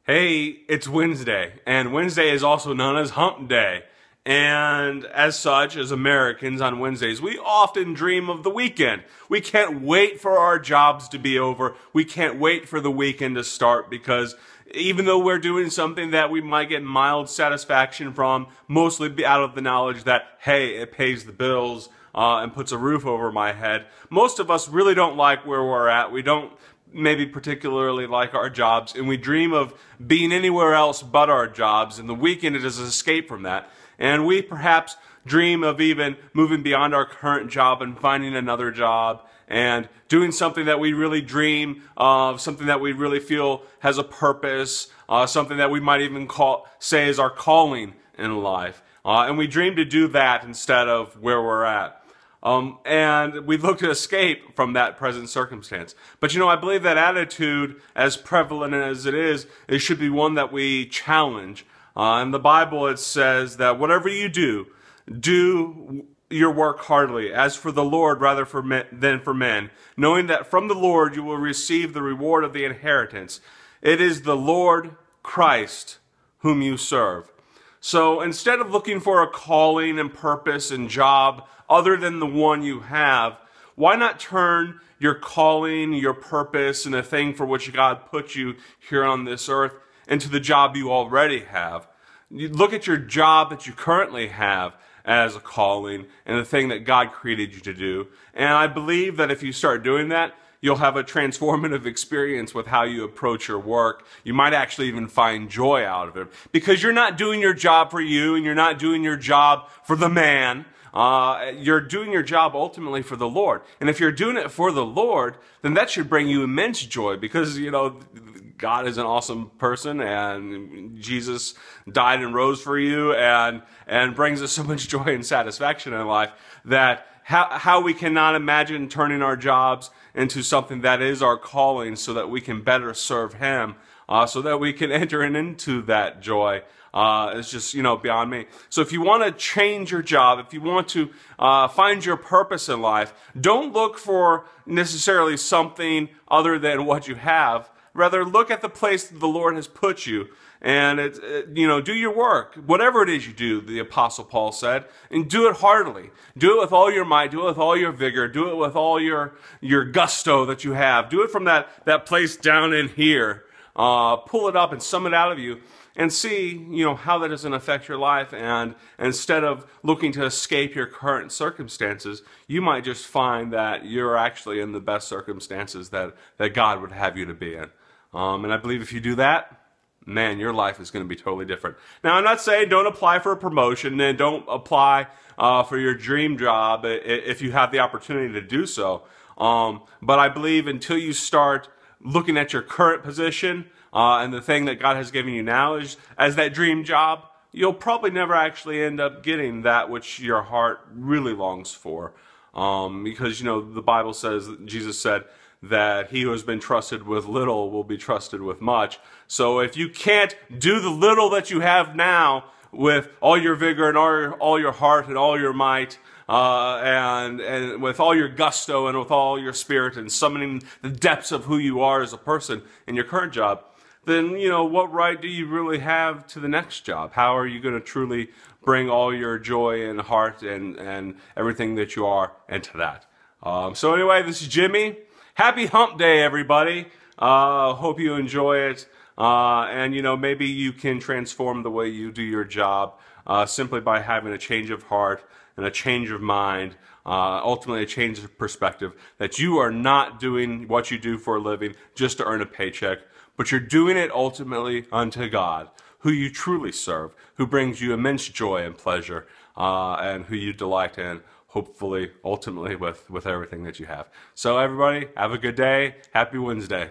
Hey, it's Wednesday, and Wednesday is also known as Hump Day. And as such, as Americans on Wednesdays, we often dream of the weekend. We can't wait for our jobs to be over. We can't wait for the weekend to start because even though we're doing something that we might get mild satisfaction from, mostly out of the knowledge that, hey, it pays the bills and puts a roof over my head, most of us really don't like where we're at. We don't maybe particularly like our jobs, and we dream of being anywhere else but our jobs, and the weekend is an escape from that. And we perhaps dream of even moving beyond our current job and finding another job and doing something that we really dream of, something that we really feel has a purpose, something that we might even say is our calling in life. And we dream to do that instead of where we're at. And we look to escape from that present circumstance. But I believe that attitude, as prevalent as it should be one that we challenge. In the Bible it says that whatever you do, do your work heartily, as for the Lord rather than for men, knowing that from the Lord you will receive the reward of the inheritance. It is the Lord Christ whom you serve. So instead of looking for a calling and purpose and job other than the one you have, why not turn your calling, your purpose, and the thing for which God put you here on this earth into the job you already have? You look at your job that you currently have as a calling and the thing that God created you to do. And I believe that if you start doing that, you'll have a transformative experience with how you approach your work. You might actually even find joy out of it because you're not doing your job for you and you're not doing your job for the man. You're doing your job ultimately for the Lord. And if you're doing it for the Lord, then that should bring you immense joy because, God is an awesome person and Jesus died and rose for you and brings us so much joy and satisfaction in life that how we cannot imagine turning our jobs into something that is our calling so that we can better serve Him, so that we can enter into that joy. It's just, beyond me. So if you want to change your job, if you want to find your purpose in life, don't look for necessarily something other than what you have. Rather, look at the place that the Lord has put you and, do your work. Whatever it is you do, the Apostle Paul said, and do it heartily. Do it with all your might. Do it with all your vigor. Do it with all your gusto that you have. Do it from that place down in here. Pull it up and sum it out of you and see, how that doesn't affect your life. And instead of looking to escape your current circumstances, you might just find that you're actually in the best circumstances that God would have you to be in. And I believe if you do that, man, your life is going to be totally different. Now, I'm not saying don't apply for a promotion and don't apply for your dream job if you have the opportunity to do so. But I believe until you start looking at your current position and the thing that God has given you now as that dream job, you'll probably never actually end up getting that which your heart really longs for. Because, the Bible says, Jesus said, that he who has been trusted with little will be trusted with much. So if you can't do the little that you have now with all your vigor and all your heart and all your might, and with all your gusto and with all your spirit and summoning the depths of who you are as a person in your current job, then, what right do you really have to the next job? How are you going to truly bring all your joy and heart and everything that you are into that? So anyway, this is Jimmy. Happy Hump Day, everybody. Hope you enjoy it. And, maybe you can transform the way you do your job simply by having a change of heart and a change of mind, ultimately a change of perspective, that you are not doing what you do for a living just to earn a paycheck, but you're doing it ultimately unto God, who you truly serve, who brings you immense joy and pleasure, and who you delight in, hopefully, ultimately, with everything that you have. So everybody, have a good day. Happy Wednesday.